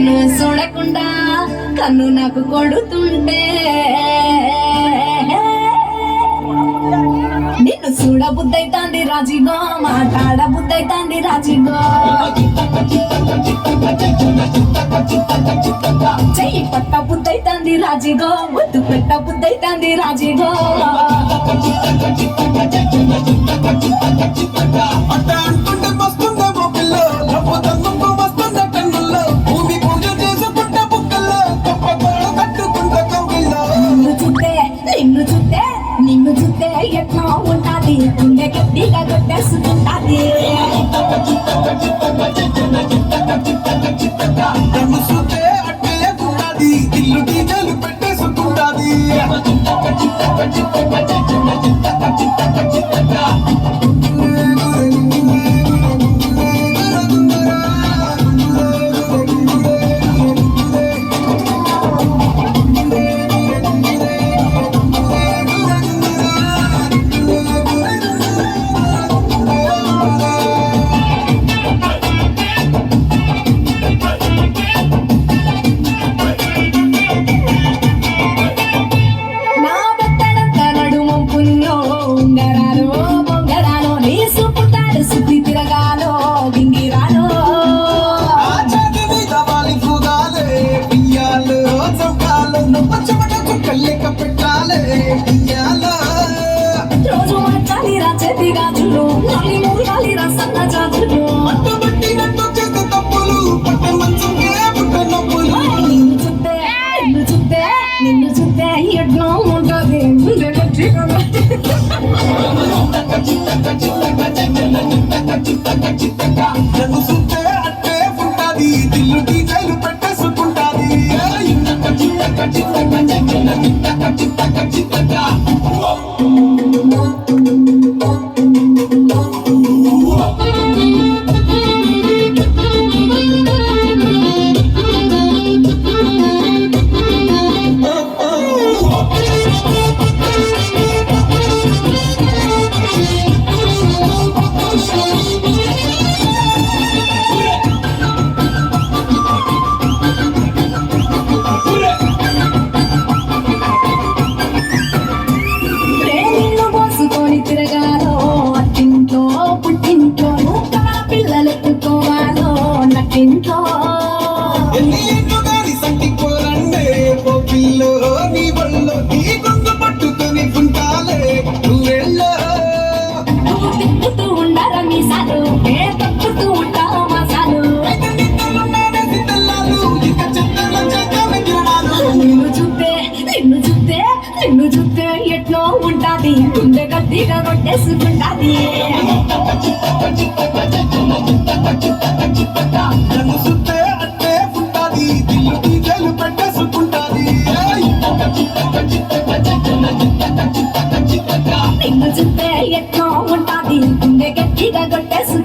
నిన్ను చూడకుండా కన్ను నాకు కొడుతుంటే నిన్ను చూడ బుద్ధైతాంది రాజిగో మాట్లాడ బుద్ధైతాంది రాజిగో చెయ్యి పట్ట బుద్ధైతాంది రాజిగో ముద్దు పెట్ట బుద్ధైతాంది రాజిగో నిన్ను చూస్తే ఎట్లా ఉంటాది గుండె గట్టిగా కొట్టేసుకుంటాది నన్ను చూస్తే అట్టే ఉంటాది ఇల్లు డీజలు పెట్టేసుకుంటాది రోజు మార్చాలిరా చేతి గాజులు నాలి మూడాలిరా సన్న జాజులు నిన్ను చూస్తే ఎట్లా ఉంటుంది నన్ను చూస్తే అట్టే ఉంటాది దిల్లు డీజలు పెట్టేసుకుంటాది తిరగాలో అత్తింట్లో పుట్టింట్లో పిల్లలు ఎత్తుకోవాలో నట్టింట్లో నీ వల్లో నీ గొంతు పట్టుకొని ఉంటాలే నువ్వెళ్ళో నువ్వు తిప్పుతూ ఉండరా మీసాలు ఏ తప్పుతూ ఉంటావు మసాలు నిన్ను చూస్తే ఎట్లో ఉంటాది గుండె గట్టిగా కొట్టేసుకుంటాది నన్ను చూస్తే అట్టే ఉంటాది దిల్లు డీజలు పెట్టేసుకుంటాది నిన్ను చూస్తే ఎట్లో ఉంటాది గుండె గట్టిగా కొట్టేసుకుంటాది